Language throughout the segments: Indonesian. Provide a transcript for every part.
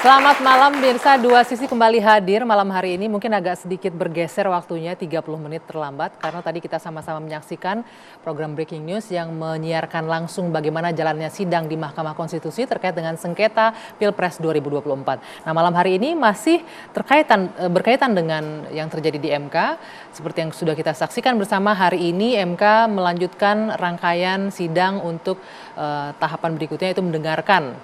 Selamat malam pemirsa, dua sisi kembali hadir malam hari ini. Mungkin agak sedikit bergeser waktunya, 30 menit terlambat. Karena tadi kita sama-sama menyaksikan program Breaking News yang menyiarkan langsung bagaimana jalannya sidang di Mahkamah Konstitusi terkait dengan sengketa Pilpres 2024. Nah, malam hari ini masih berkaitan dengan yang terjadi di MK. Seperti yang sudah kita saksikan bersama, hari ini MK melanjutkan rangkaian sidang untuk tahapan berikutnya, yaitu mendengarkan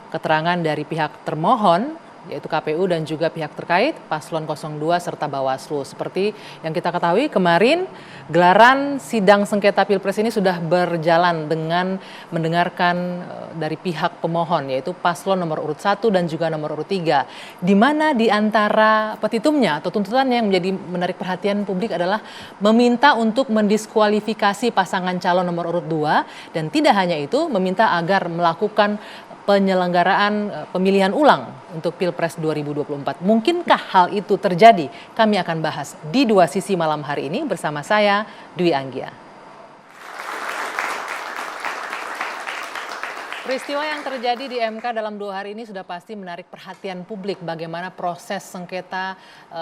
keterangan dari pihak termohon, yaitu KPU dan juga pihak terkait, Paslon 02 serta Bawaslu. Seperti yang kita ketahui kemarin, gelaran sidang sengketa Pilpres ini sudah berjalan dengan mendengarkan dari pihak pemohon, yaitu Paslon nomor urut 1 dan juga nomor urut 3. Di mana di antara petitumnya atau tuntutannya yang menjadi menarik perhatian publik adalah meminta untuk mendiskualifikasi pasangan calon nomor urut 2, dan tidak hanya itu, meminta agar melakukan penyelenggaraan pemilihan ulang untuk Pilpres 2024. Mungkinkah hal itu terjadi? Kami akan bahas di dua sisi malam hari ini bersama saya, Dwi Anggia. Peristiwa yang terjadi di MK dalam 2 hari ini sudah pasti menarik perhatian publik. Bagaimana proses sengketa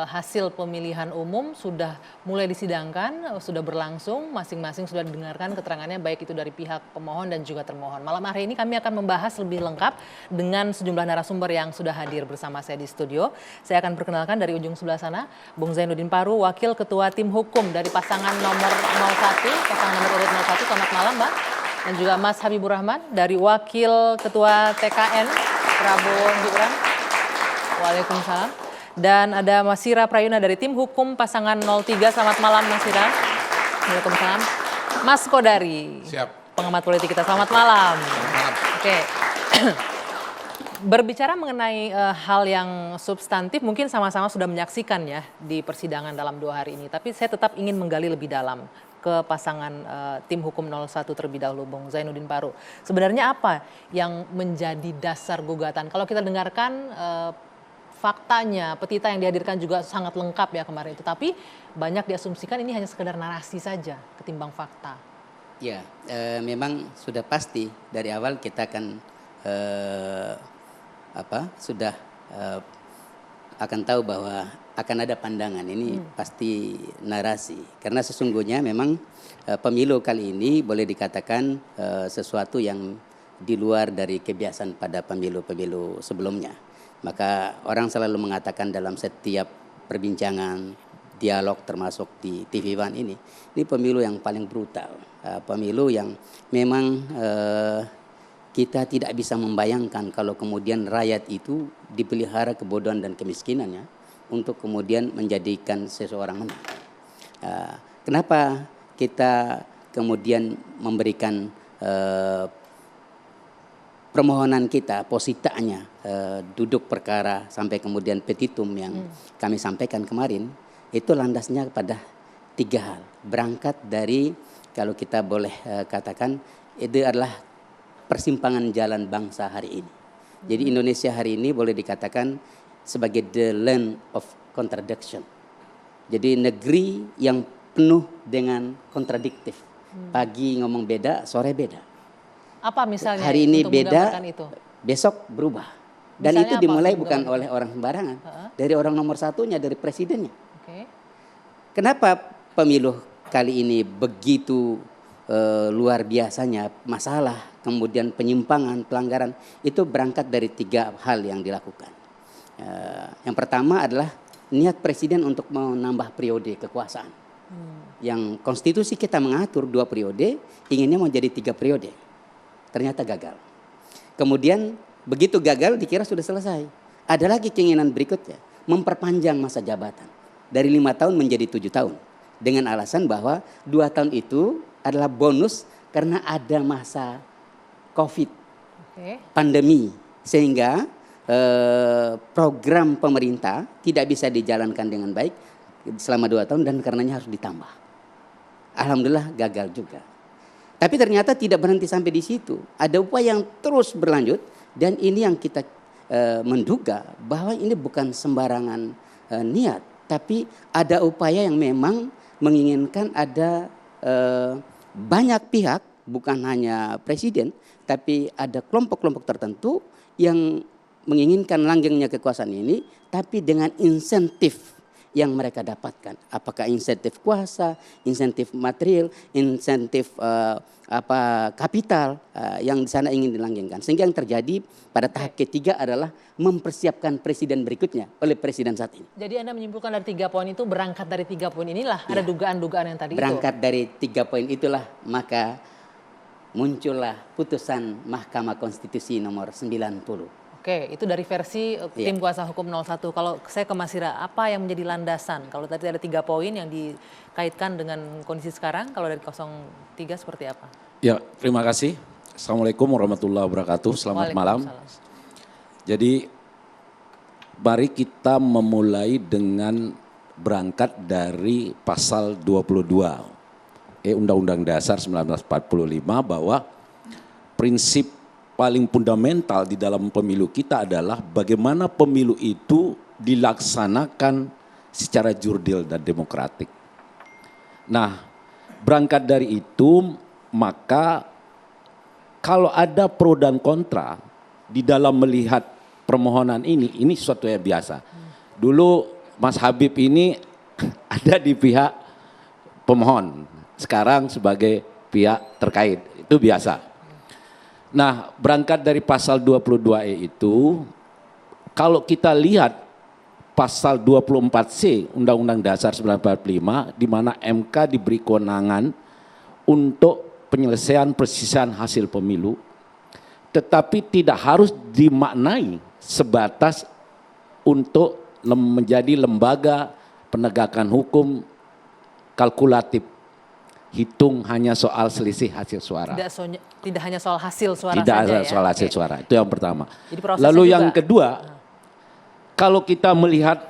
hasil pemilihan umum sudah mulai disidangkan, sudah berlangsung, masing-masing sudah didengarkan keterangannya baik itu dari pihak pemohon dan juga termohon. Malam hari ini kami akan membahas lebih lengkap dengan sejumlah narasumber yang sudah hadir bersama saya di studio. Saya akan perkenalkan dari ujung sebelah sana, Bung Zainuddin Paru, Wakil Ketua Tim Hukum dari pasangan nomor 01, pasangan nomor urut 01. Selamat malam, Mbak. Dan juga Mas Habibur Rahman dari Wakil Ketua TKN Prabowo Gibran. Waalaikumsalam. Dan ada Mas Sira Prayuna dari Tim Hukum pasangan 03. Selamat malam Mas Sira. Waalaikumsalam. Mas Kodari. Siap. Pengamat politik kita. Selamat malam. Selamat malam. Oke. Berbicara mengenai hal yang substantif, mungkin sama-sama sudah menyaksikan ya di persidangan dalam 2 hari ini. Tapi saya tetap ingin menggali lebih dalam ke pasangan tim hukum 01 terlebih dahulu, Bung Zainuddin Paru. Sebenarnya apa yang menjadi dasar gugatan? Kalau kita dengarkan faktanya, petita yang dihadirkan juga sangat lengkap ya kemarin itu. Tapi banyak diasumsikan ini hanya sekedar narasi saja ketimbang fakta. Ya, memang sudah pasti dari awal kita akan akan tahu bahwa akan ada pandangan ini pasti narasi, karena sesungguhnya memang pemilu kali ini boleh dikatakan sesuatu yang di luar dari kebiasaan pada pemilu-pemilu sebelumnya. Maka orang selalu mengatakan dalam setiap perbincangan, dialog termasuk di TV One ini pemilu yang paling brutal, pemilu yang memang kita tidak bisa membayangkan kalau kemudian rakyat itu dipelihara kebodohan dan kemiskinannya untuk kemudian menjadikan seseorang menang. Kenapa kita kemudian memberikan permohonan kita, positanya, duduk perkara sampai kemudian petitum yang kami sampaikan kemarin, itu landasnya pada 3 hal. Berangkat dari, kalau kita boleh katakan, itu adalah persimpangan jalan bangsa hari ini. Jadi Indonesia hari ini boleh dikatakan sebagai the land of contradiction. Jadi negeri yang penuh dengan kontradiktif. Pagi ngomong beda, sore beda. Apa misalnya hari ini untuk beda, itu? besok berubah. Dan Misalnya itu dimulai bukan oleh orang sembarangan, dari orang nomor satunya, dari presidennya. Okay. Kenapa pemilu kali ini begitu luar biasanya masalah, kemudian penyimpangan, pelanggaran, itu berangkat dari 3 hal yang dilakukan. Yang pertama adalah niat presiden untuk menambah periode kekuasaan. Yang konstitusi kita mengatur 2 periode, inginnya mau jadi 3 periode. Ternyata gagal. Kemudian begitu gagal dikira sudah selesai. Ada lagi keinginan berikutnya, memperpanjang masa jabatan dari 5 tahun menjadi 7 tahun. Dengan alasan bahwa 2 tahun itu adalah bonus karena ada masa COVID, pandemi, sehingga program pemerintah tidak bisa dijalankan dengan baik selama 2 tahun dan karenanya harus ditambah. Alhamdulillah gagal juga. Tapi ternyata tidak berhenti sampai di situ. Ada upaya yang terus berlanjut, dan ini yang kita menduga bahwa ini bukan sembarangan niat, tapi ada upaya yang memang menginginkan ada banyak pihak, bukan hanya presiden, tapi ada kelompok-kelompok tertentu yang menginginkan langgengnya kekuasaan ini, tapi dengan insentif yang mereka dapatkan. Apakah insentif kuasa, insentif material, insentif kapital yang di sana ingin dilanggengkan. Sehingga yang terjadi pada tahap ketiga adalah mempersiapkan presiden berikutnya oleh presiden saat ini. Jadi Anda menyimpulkan dari 3 poin itu, berangkat dari 3 poin inilah ada dugaan-dugaan yang tadi berangkat dari 3 poin itulah maka muncullah putusan Mahkamah Konstitusi nomor 90. Oke, itu dari versi tim kuasa hukum 01. Kalau saya ke Mas Ira, apa yang menjadi landasan? Kalau tadi ada 3 poin yang dikaitkan dengan kondisi sekarang, kalau dari 03 seperti apa? Ya, terima kasih. Assalamualaikum warahmatullahi wabarakatuh. Selamat malam. Jadi, mari kita memulai dengan berangkat dari pasal 22 Undang-Undang Dasar 1945 bahwa prinsip paling fundamental di dalam pemilu kita adalah bagaimana pemilu itu dilaksanakan secara jurdil dan demokratik. Nah, berangkat dari itu, maka kalau ada pro dan kontra di dalam melihat permohonan ini sesuatu yang biasa. Dulu Mas Habib ini ada di pihak pemohon, sekarang sebagai pihak terkait, itu biasa. Nah, berangkat dari pasal 22E itu, kalau kita lihat pasal 24C Undang-Undang Dasar 1945, di mana MK diberi kewenangan untuk penyelesaian persisian hasil pemilu, tetapi tidak harus dimaknai sebatas untuk menjadi lembaga penegakan hukum kalkulatif. Hitung hanya soal selisih hasil suara. Tidak hanya soal hasil suara tidak saja Tidak soal hasil suara, itu yang pertama. Lalu yang kedua, kalau kita melihat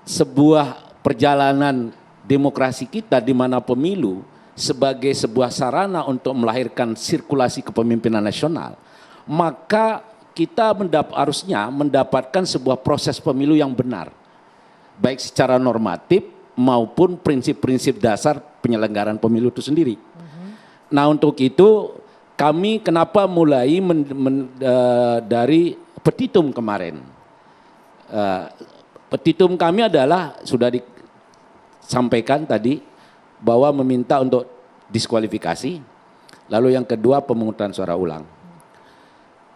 sebuah perjalanan demokrasi kita di mana pemilu sebagai sebuah sarana untuk melahirkan sirkulasi kepemimpinan nasional, maka kita harusnya mendapatkan sebuah proses pemilu yang benar, baik secara normatif maupun prinsip-prinsip dasar penyelenggaraan pemilu itu sendiri. Nah, untuk itu kami kenapa mulai dari petitum kemarin. Petitum kami adalah sudah disampaikan tadi bahwa meminta untuk diskualifikasi. Lalu yang kedua pemungutan suara ulang.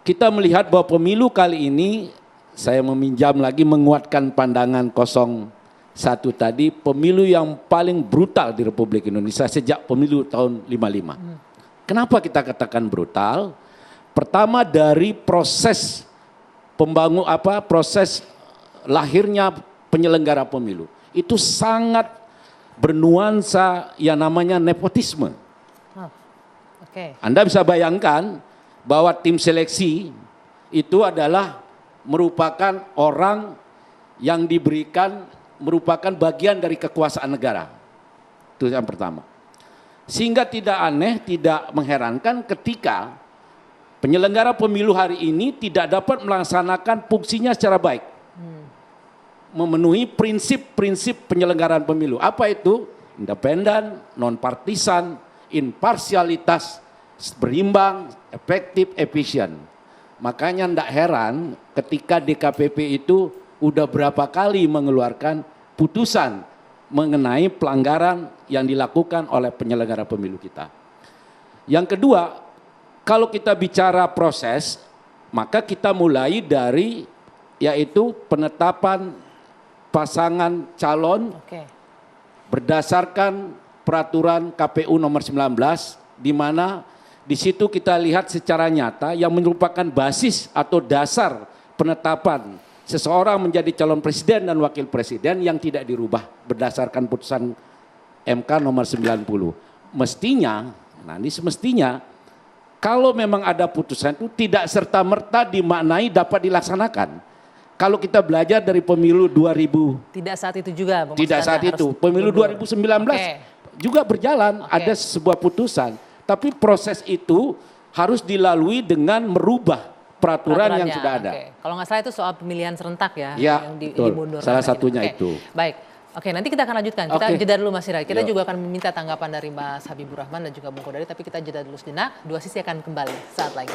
Kita melihat bahwa pemilu kali ini, saya meminjam lagi menguatkan pandangan 01 tadi, pemilu yang paling brutal di Republik Indonesia sejak pemilu tahun 55. Kenapa kita katakan brutal? Pertama dari proses proses lahirnya penyelenggara pemilu. Itu sangat bernuansa yang namanya nepotisme. Anda bisa bayangkan bahwa tim seleksi itu adalah merupakan orang yang diberikan merupakan bagian dari kekuasaan negara. Itu yang pertama. Sehingga tidak aneh, tidak mengherankan ketika penyelenggara pemilu hari ini tidak dapat melaksanakan fungsinya secara baik. Memenuhi prinsip-prinsip penyelenggaraan pemilu. Apa itu? Independen, non-partisan, imparsialitas, berimbang, efektif, efisien. Makanya tidak heran ketika DKPP itu udah berapa kali mengeluarkan putusan mengenai pelanggaran yang dilakukan oleh penyelenggara pemilu kita. Yang kedua, kalau kita bicara proses, maka kita mulai dari yaitu penetapan pasangan calon berdasarkan peraturan KPU nomor 19, di mana di situ kita lihat secara nyata yang merupakan basis atau dasar penetapan seseorang menjadi calon presiden dan wakil presiden yang tidak dirubah berdasarkan putusan MK nomor 90. Mestinya, kalau memang ada putusan itu tidak serta-merta dimaknai dapat dilaksanakan. Kalau kita belajar dari pemilu 2000. Tidak saat itu juga. Tidak saat itu. Pemilu 2019 juga berjalan, ada sebuah putusan. Tapi proses itu harus dilalui dengan merubah peraturan yang sudah ada. Kalau nggak salah itu soal pemilihan serentak ya, yang dimundurkan. Salah satunya itu. Baik. Nanti kita akan lanjutkan. Kita jeda dulu Mas Ira. Kita juga akan meminta tanggapan dari Mas Habibur Rahman dan juga Bung Kodari, tapi kita jeda dulu sejenak. Dua Sisi akan kembali saat lagi.